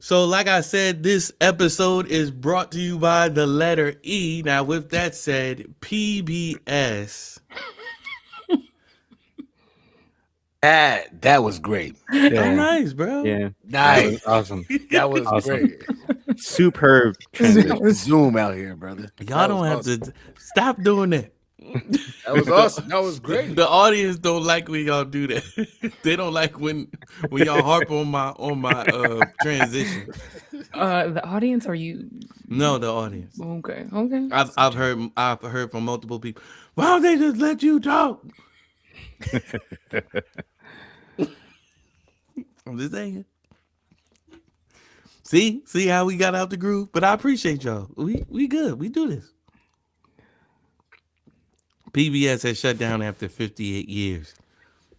So, like I said, this episode is brought to you by the letter E. Now, with that said, PBS. That was great. Oh, Yeah, nice, bro. yeah, that was Nice. awesome. That was Awesome. great. Superb transition. Zoom out here, brother. Y'all That was don't have awesome. to stop doing that. That was awesome. That was great. The audience don't like when y'all do that. They don't like when y'all harp on my transition. The audience, or you? No, the audience. Okay, okay. I've heard from multiple people. Why don't they just let you talk? I'm just saying. See how we got out the groove. But I appreciate y'all. We good. We do this. PBS has shut down after 58 years.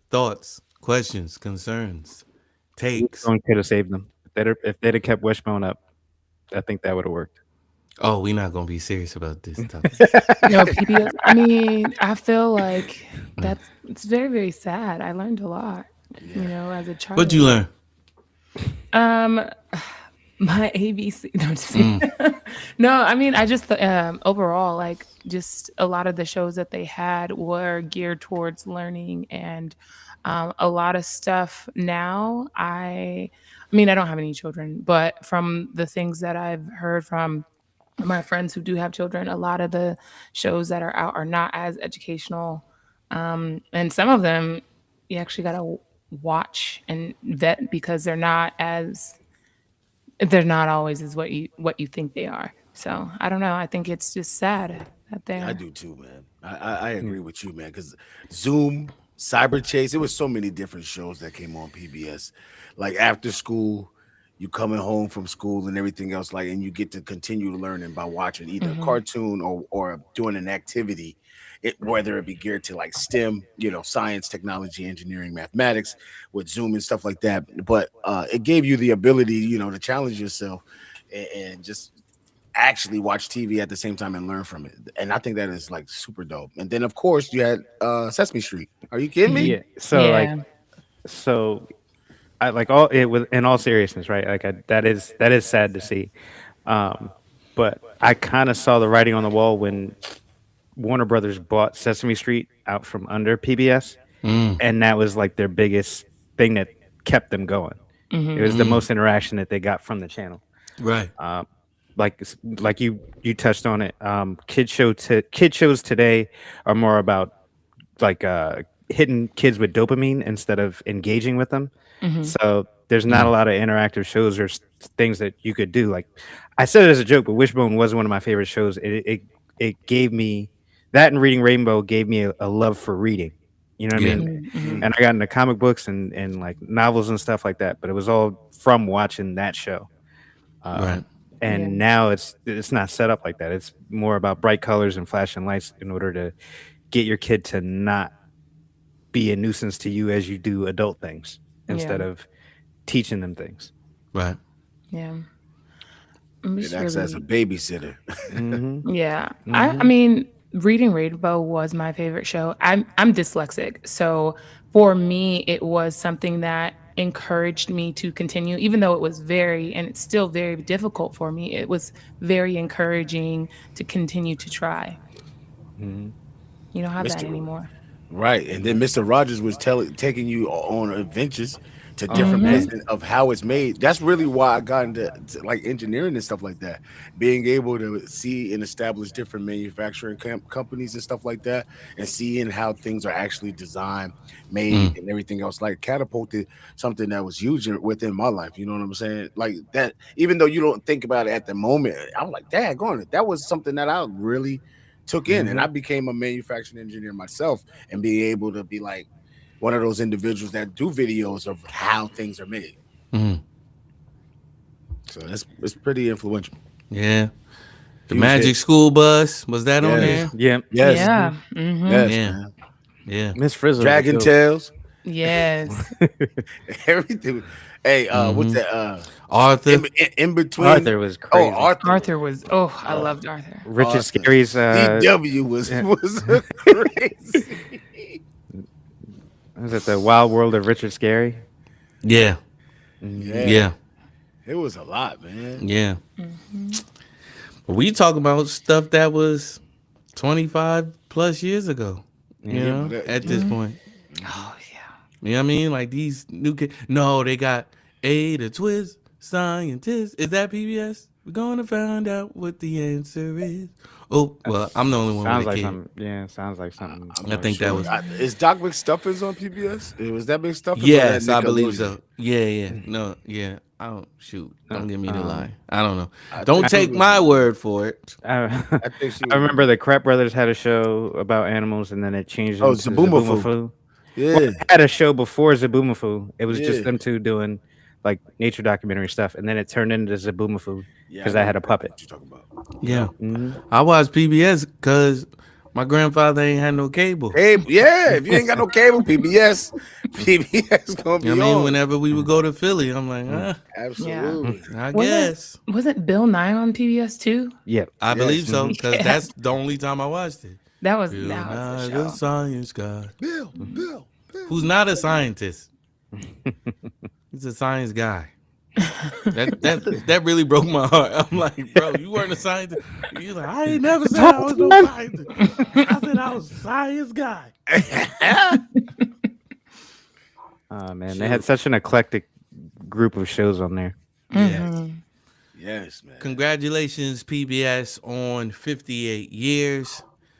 Thoughts, questions, concerns, takes. Wishbone could have saved them. If they'd have kept Wishbone up, I think that would have worked. Oh, we're not gonna be serious about this topic. No, PBS. I mean, I feel like it's very, very sad. I learned a lot, as a child. What'd you learn? My ABC. No, just kidding. No, I mean, I just overall, like, just a lot of the shows that they had were geared towards learning, and a lot of stuff now. I mean, I don't have any children, but from the things that I've heard from my friends who do have children, a lot of the shows that are out are not as educational, and some of them you actually got to watch and vet because they're not always as what you think they are. So I don't know. I think it's just sad that they're. I do too, man. I agree with you, man. Because Zoom, Cyber Chase, it was so many different shows that came on PBS. Like after school, you coming home from school and everything else, like, and you get to continue learning by watching either a cartoon or doing an activity. Whether it be geared to like STEM, science, technology, engineering, mathematics, with Zoom and stuff like that. But it gave you the ability, to challenge yourself and just actually watch TV at the same time and learn from it. And I think that is like super dope. And then of course you had Sesame Street. Are you kidding me? Yeah. So I like all it with in all seriousness, right? Like that is sad to see. But I kind of saw the writing on the wall when Warner Brothers bought Sesame Street out from under PBS, and that was like their biggest thing that kept them going. It was the most interaction that they got from the channel. Right. Like you touched on it. Kid shows today are more about like hitting kids with dopamine instead of engaging with them. So there's not a lot of interactive shows or things that you could do. Like I said it as a joke, but Wishbone was one of my favorite shows. It gave me that, and Reading Rainbow gave me a love for reading. You know what I mean? And I got into comic books and like novels and stuff like that. But it was all from watching that show. Right. And now it's not set up like that. It's more about bright colors and flashing lights in order to get your kid to not be a nuisance to you as you do adult things instead of teaching them things. Right. Yeah. It acts as a babysitter. Yeah. I mean, Reading Rainbow was my favorite show. I'm dyslexic, so for me, it was something that encouraged me to continue, even though it was and it's still very difficult for me. It was very encouraging to continue to try. You don't have that anymore. Right. And then Mr. Rogers was taking you on adventures to different places of how it's made. That's really why I got into like engineering and stuff like that. Being able to see and establish different manufacturing companies and stuff like that, and seeing how things are actually designed, made, and everything else, like catapulted something that was huge within my life. You know what I'm saying? Like that, even though you don't think about it at the moment, I'm like, daggone it. That was something that I really took in, and I became a manufacturing engineer myself, and being able to be like one of those individuals that do videos of how things are made. So it's pretty influential. Yeah. The Magic School Bus, was that on there? Yeah. Yes. Yeah. Yes. Yeah. Man. Yeah. Miss Frizzle. Dragon Tales. Yes. Everything. Hey, what's that? Arthur. In between. Arthur was crazy. Oh, Arthur was. Oh, I loved Arthur. Richard Scarry's DW was crazy. Was it the Wild World of Richard Scarry? Yeah. Yeah. Yeah. It was a lot, man. Yeah. But we talk about stuff that was 25 plus years ago. You Yeah, know, but that- at this point. Oh yeah. You know what I mean? Like these new kids. No, they got A the Twist Scientist. Is that PBS? We're gonna find out what the answer is. Oh, well, I'm the only one Sounds with a like kid. something. Yeah, sounds like something. I'm I not think that was- Is Doc McStuffins on PBS? Was that McStuffins? Yes, or that I believe Nickelodeon? so. Yeah. No, yeah. I don't shoot. Don't give me the lie. I don't know. I Don't think take it was- my word for it. I think she I was- remember the Crap Brothers had a show about animals, and then it changed Oh, into Zaboomafoo. Zaboomafoo. Yeah, Well, they had a show before Zaboomafoo. It was Yeah. just them two doing like nature documentary stuff, and then it turned into Zaboomafoo Yeah, because I I had a know puppet. what you talking about. Yeah. Mhm. I watched PBS because my grandfather ain't had no cable. Hey, yeah, if you ain't got no cable, PBS gonna be You know what I mean? on. Whenever we would go to Philly, I'm like, Absolutely. I Wasn't- guess. Wasn't Bill Nye on PBS too? Yep. I believe so Mhm. because Yeah. that's the only time I watched it. That was Bill that was Nye, the the show. science guy. Bill. Who's not a scientist. He's a science guy. That really broke my heart. I'm like, bro, you weren't a scientist. He's like, I ain't never said I was no scientist. I said I was a science guy. Oh man, they had such an eclectic group of shows on there. Yes, man. Congratulations, PBS, on 58 years.